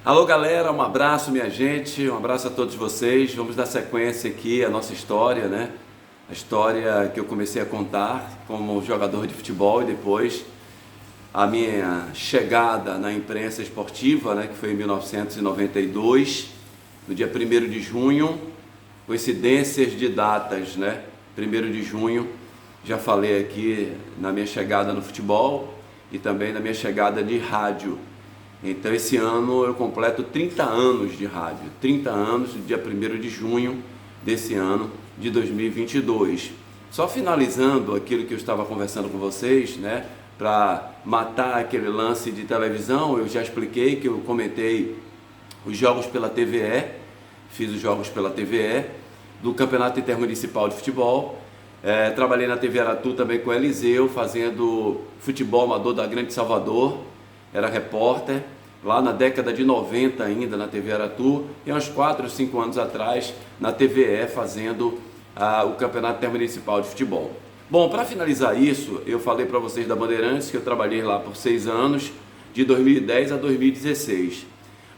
Alô galera, um abraço minha gente, um abraço a todos vocês. Vamos dar sequência aqui à nossa história, né? A história que eu comecei a contar como jogador de futebol e depois a minha chegada na imprensa esportiva, né? Que foi em 1992, no dia 1º de junho, coincidências de datas, né? 1º de junho, já falei aqui na minha chegada no futebol e também na minha chegada de rádio. Então esse ano eu completo 30 anos de rádio, 30 anos, no dia 1º de junho desse ano de 2022. Só finalizando aquilo que eu estava conversando com vocês, né, para matar aquele lance de televisão, eu já expliquei que eu comentei os jogos pela TVE, fiz os jogos pela TVE, do Campeonato Intermunicipal de Futebol. Trabalhei na TV Aratu também com o Eliseu, fazendo futebol amador da Grande Salvador. Era repórter, lá na década de 90 ainda na TV Aratu, e uns 4 ou 5 anos atrás na TVE fazendo o Campeonato Intermunicipal de Futebol. Bom, para finalizar isso, eu falei para vocês da Bandeirantes, que eu trabalhei lá por 6 anos, de 2010 a 2016.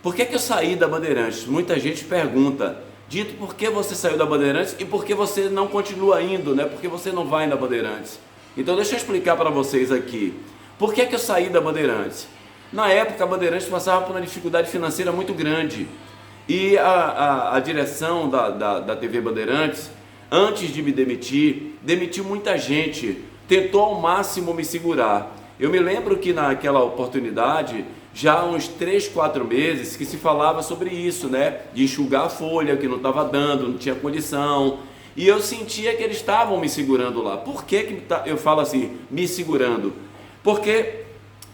Por que eu saí da Bandeirantes? Muita gente pergunta, Dito, por que você saiu da Bandeirantes e por que você não continua indo, né? Por que você não vai na Bandeirantes? Então deixa eu explicar para vocês aqui. Por que eu saí da Bandeirantes? Na época a Bandeirantes passava por uma dificuldade financeira muito grande e a direção da TV Bandeirantes, antes de me demitir, demitiu muita gente, tentou ao máximo me segurar. Eu me lembro que naquela oportunidade, já há uns 3, 4 meses que se falava sobre isso, né? De enxugar a folha, que não estava dando, não tinha condição. E eu sentia que eles estavam me segurando lá. Por que eu falo assim, me segurando? Porque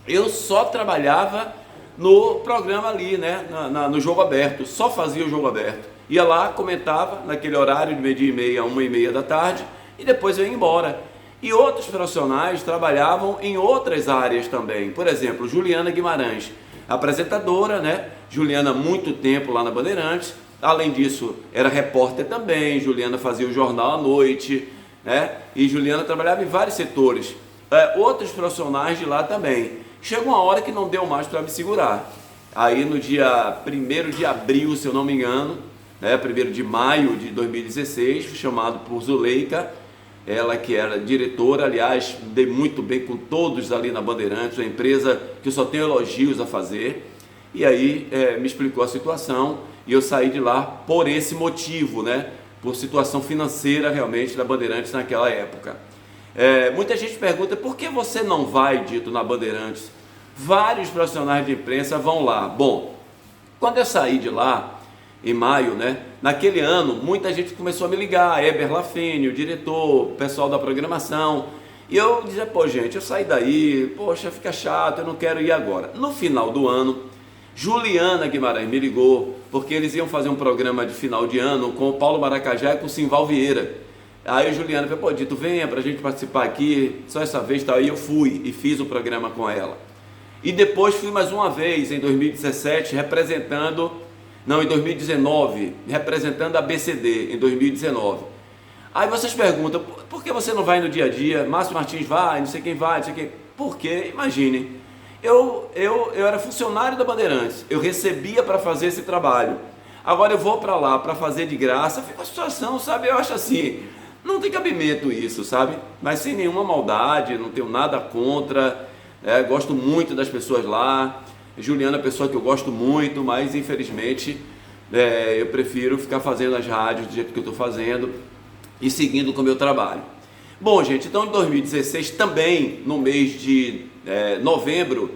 eu só trabalhava no programa ali, né? No jogo aberto, só fazia o jogo aberto. Ia lá, comentava naquele horário de 12h30 a 1h30 da tarde e depois eu ia embora. E outros profissionais trabalhavam em outras áreas também. Por exemplo, Juliana Guimarães, apresentadora, né? Juliana muito tempo lá na Bandeirantes. Além disso, era repórter também. Juliana fazia o jornal à noite, né? E Juliana trabalhava em vários setores. Outros profissionais de lá também. Chegou uma hora que não deu mais para me segurar. Aí no dia 1º de abril, se eu não me engano, né? 1º de maio de 2016, fui chamado por Zuleika, ela que era diretora, aliás, dei muito bem com todos ali na Bandeirantes, uma empresa que eu só tenho elogios a fazer, e aí me explicou a situação, e eu saí de lá por esse motivo, né? Por situação financeira realmente da Bandeirantes naquela época. Muita gente pergunta, por que você não vai, Dito, na Bandeirantes? Vários profissionais de imprensa vão lá. Bom, quando eu saí de lá, em maio, né? Naquele ano, muita gente começou a me ligar, Eber Lafene, o diretor, o pessoal da programação, e eu dizia, pô gente, eu saí daí, poxa, fica chato, eu não quero ir agora. No final do ano, Juliana Guimarães me ligou, porque eles iam fazer um programa de final de ano com o Paulo Maracajá e com o Simval Vieira. Aí a Juliana falou, pô Dito, venha pra gente participar aqui, só essa vez, tá? Aí eu fui e fiz o programa com ela. E depois fui mais uma vez, em 2017, em 2019, representando a BCD, em 2019. Aí vocês perguntam, por que você não vai no dia a dia? Márcio Martins vai, não sei quem vai, não sei quem. Por quê? Imaginem, eu era funcionário da Bandeirantes, eu recebia para fazer esse trabalho. Agora eu vou para lá para fazer de graça, fica a situação, sabe? Eu acho assim, não tem cabimento isso, sabe? Mas sem nenhuma maldade, não tenho nada contra, gosto muito das pessoas lá. Juliana é uma pessoa que eu gosto muito, mas infelizmente eu prefiro ficar fazendo as rádios do jeito que eu estou fazendo e seguindo com o meu trabalho. Bom, gente, então em 2016, também no mês de novembro,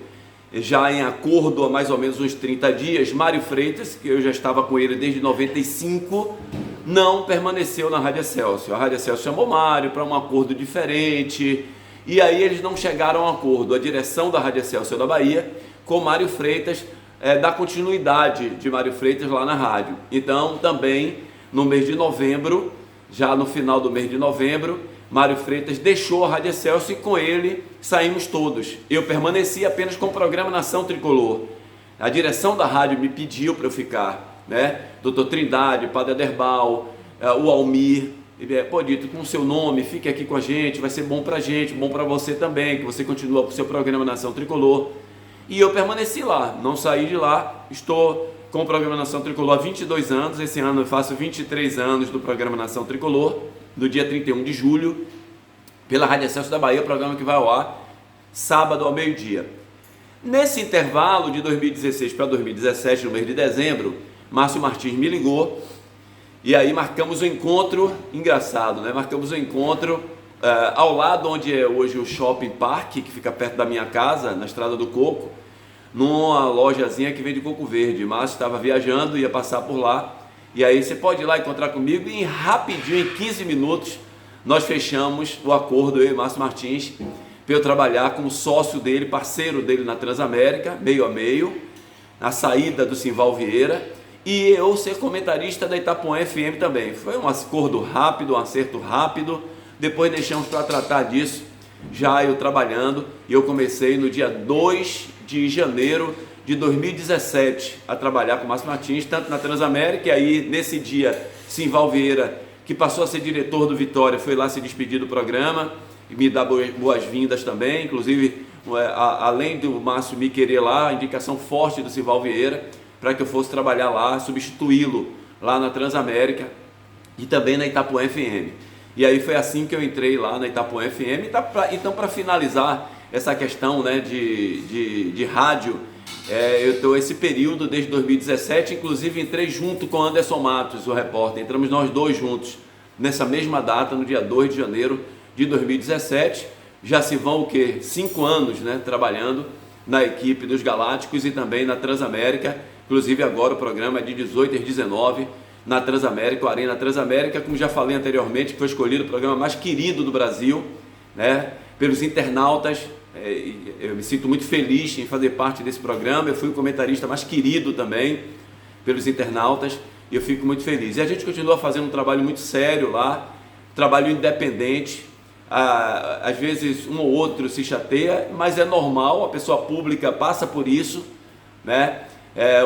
já em acordo há mais ou menos uns 30 dias, Mário Freitas, que eu já estava com ele desde 95, não permaneceu na Rádio Excelsior. A Rádio Excelsior chamou Mário para um acordo diferente, e aí eles não chegaram a um acordo. A direção da Rádio Excelsior da Bahia com Mário Freitas, da continuidade de Mário Freitas lá na rádio. Então, também no mês de novembro, já no final do mês de novembro, Mário Freitas deixou a Rádio Excelsior e com ele saímos todos. Eu permaneci apenas com o programa Nação Tricolor. A direção da rádio me pediu para eu ficar, né? Doutor Trindade, Padre Aderbal, o Almir, pô Dito, com o seu nome, fique aqui com a gente, vai ser bom pra gente, bom pra você também, que você continua com o seu programa Nação Tricolor. E eu permaneci lá, não saí de lá. Estou com o programa Nação Tricolor há 22 anos, esse ano eu faço 23 anos do programa Nação Tricolor, no dia 31 de julho, pela Rádio Excelsior da Bahia, programa que vai ao ar sábado ao meio-dia. Nesse intervalo de 2016 para 2017, no mês de dezembro, Márcio Martins me ligou e aí marcamos um encontro engraçado, né? Marcamos um encontro ao lado onde é hoje o Shopping Park, que fica perto da minha casa, na Estrada do Coco, numa lojazinha que vende coco verde. Márcio estava viajando, ia passar por lá, e aí você pode ir lá encontrar comigo, e rapidinho, em 15 minutos, nós fechamos o acordo, eu e Márcio Martins, para eu trabalhar como sócio dele, parceiro dele na Transamérica, meio a meio, na saída do Simval Vieira, e eu ser comentarista da Itapuã FM também. Foi um acordo rápido, um acerto rápido, depois deixamos para tratar disso, já eu trabalhando, e eu comecei no dia 2 de janeiro de 2017 a trabalhar com o Márcio Martins, tanto na Transamérica, e aí nesse dia, Simval Vieira, que passou a ser diretor do Vitória, foi lá se despedir do programa, e me dar boas-vindas também, inclusive, além do Márcio me querer lá, a indicação forte do Simval Vieira, para que eu fosse trabalhar lá, substituí-lo lá na Transamérica e também na Itapuã FM. E aí foi assim que eu entrei lá na Itapuã FM. Então, para finalizar essa questão, né, de rádio, eu estou esse período desde 2017, inclusive entrei junto com Anderson Matos, o repórter, entramos nós dois juntos nessa mesma data, no dia 2 de janeiro de 2017, já se vão o quê? 5 anos, né, trabalhando na equipe dos Galácticos e também na Transamérica, inclusive agora o programa é de 18 às 19 na Transamérica, o Arena Transamérica, como já falei anteriormente, que foi escolhido o programa mais querido do Brasil, né, pelos internautas. Eu me sinto muito feliz em fazer parte desse programa, eu fui o comentarista mais querido também pelos internautas, e eu fico muito feliz. E a gente continua fazendo um trabalho muito sério lá, trabalho independente. Às vezes um ou outro se chateia, mas é normal, a pessoa pública passa por isso, né?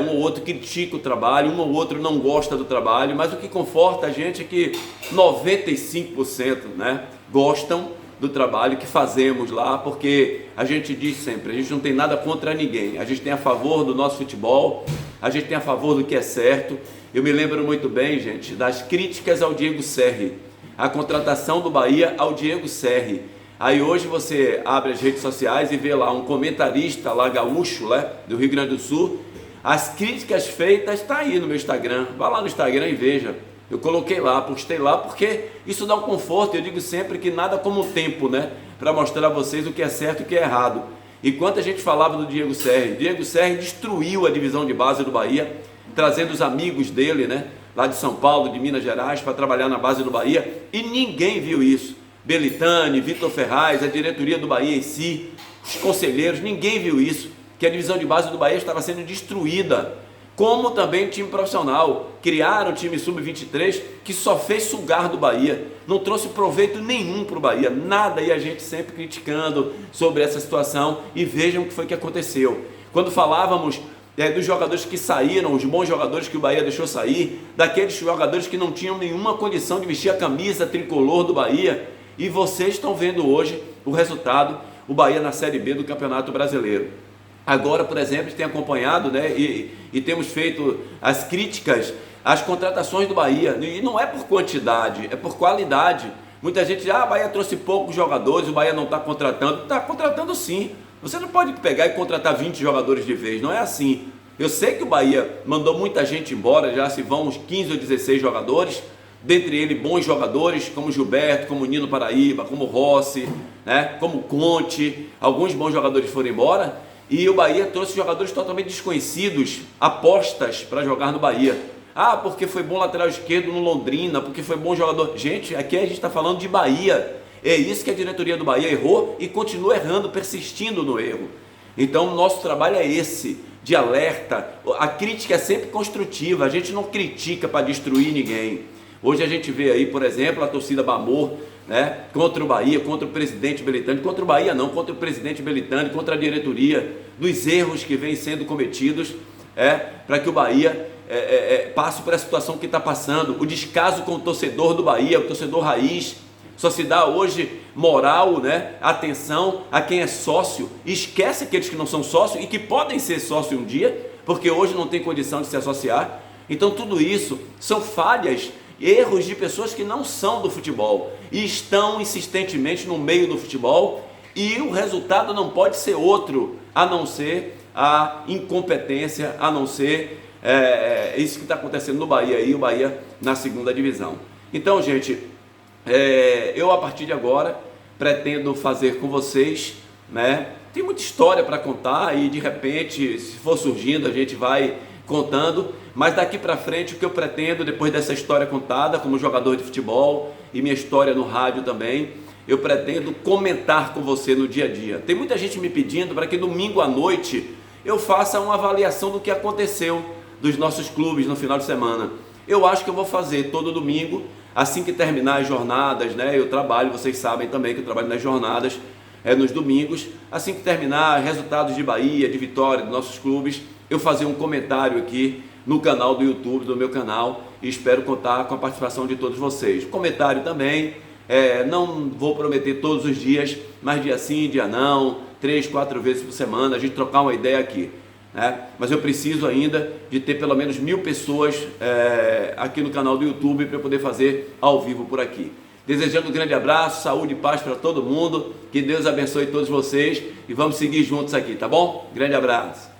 Um ou outro critica o trabalho, um ou outro não gosta do trabalho, mas o que conforta a gente é que 95%, né, gostam do trabalho que fazemos lá, porque a gente diz sempre, a gente não tem nada contra ninguém, a gente tem a favor do nosso futebol, a gente tem a favor do que é certo. Eu me lembro muito bem, gente, das críticas ao Diego Serri, a contratação do Bahia ao Diego Serri. Aí hoje você abre as redes sociais e vê lá um comentarista lá gaúcho, né, do Rio Grande do Sul. As críticas feitas, está aí no meu Instagram, vá lá no Instagram e veja. Eu coloquei lá, postei lá, porque isso dá um conforto. Eu digo sempre que nada como o tempo, né, para mostrar a vocês o que é certo e o que é errado. Enquanto a gente falava do Diego Serri destruiu a divisão de base do Bahia, trazendo os amigos dele, né, lá de São Paulo, de Minas Gerais, para trabalhar na base do Bahia, e ninguém viu isso. Belitani, Vitor Ferraz, a diretoria do Bahia em si, os conselheiros, ninguém viu isso, que a divisão de base do Bahia estava sendo destruída, como também o time profissional. Criaram o time sub-23 que só fez sugar do Bahia, não trouxe proveito nenhum para o Bahia, nada, e a gente sempre criticando sobre essa situação, e vejam o que foi que aconteceu. Quando falávamos dos jogadores que saíram, os bons jogadores que o Bahia deixou sair, daqueles jogadores que não tinham nenhuma condição de vestir a camisa tricolor do Bahia, e vocês estão vendo hoje o resultado, o Bahia na Série B do Campeonato Brasileiro. Agora, por exemplo, a gente tem acompanhado, né, e temos feito as críticas às contratações do Bahia, e não é por quantidade, é por qualidade. Muita gente diz, o Bahia trouxe poucos jogadores, o Bahia não está contratando sim. Você não pode pegar e contratar 20 jogadores de vez, não é assim. Eu sei que o Bahia mandou muita gente embora, já se vão uns 15 ou 16 jogadores, dentre eles bons jogadores como Gilberto, como Nino Paraíba, como Rossi, né, como Conte, alguns bons jogadores foram embora, e o Bahia trouxe jogadores totalmente desconhecidos, apostas para jogar no Bahia. Porque foi bom lateral esquerdo no Londrina, porque foi bom jogador. Gente, aqui a gente está falando de Bahia. É isso que a diretoria do Bahia errou e continua errando, persistindo no erro. Então, o nosso trabalho é esse, de alerta. A crítica é sempre construtiva, a gente não critica para destruir ninguém. Hoje a gente vê aí, por exemplo, a torcida Bamor, né, contra o Bahia, contra o presidente Belitani, contra o Bahia não, contra o presidente Belitani, contra a diretoria, dos erros que vêm sendo cometidos, para que o Bahia passe por essa situação que está passando, o descaso com o torcedor do Bahia, o torcedor raiz, Só se dá hoje moral, né, atenção a quem é sócio, e esquece aqueles que não são sócios e que podem ser sócio um dia, porque hoje não tem condição de se associar. Então tudo isso são falhas, erros de pessoas que não são do futebol e estão insistentemente no meio do futebol, e o resultado não pode ser outro a não ser a incompetência, a não ser isso que está acontecendo no Bahia aí, o Bahia na segunda divisão. Então, gente, eu a partir de agora pretendo fazer com vocês, né? Tem muita história para contar e de repente, se for surgindo, a gente vai contando, mas daqui para frente o que eu pretendo, depois dessa história contada como jogador de futebol e minha história no rádio também, eu pretendo comentar com você no dia a dia. Tem muita gente me pedindo para que domingo à noite eu faça uma avaliação do que aconteceu dos nossos clubes no final de semana. Eu acho que eu vou fazer todo domingo, assim que terminar as jornadas, né? Eu trabalho, vocês sabem também que eu trabalho nas jornadas, nos domingos, assim que terminar resultados de Bahia, de Vitória, dos nossos clubes, eu fazer um comentário aqui no canal do YouTube, do meu canal, e espero contar com a participação de todos vocês. Comentário também, não vou prometer todos os dias, mas dia sim, dia não, 3, 4 vezes por semana, a gente trocar uma ideia aqui, né? Mas eu preciso ainda de ter pelo menos 1000 pessoas aqui no canal do YouTube para eu poder fazer ao vivo por aqui. Desejando um grande abraço, saúde e paz para todo mundo, que Deus abençoe todos vocês e vamos seguir juntos aqui, tá bom? Grande abraço.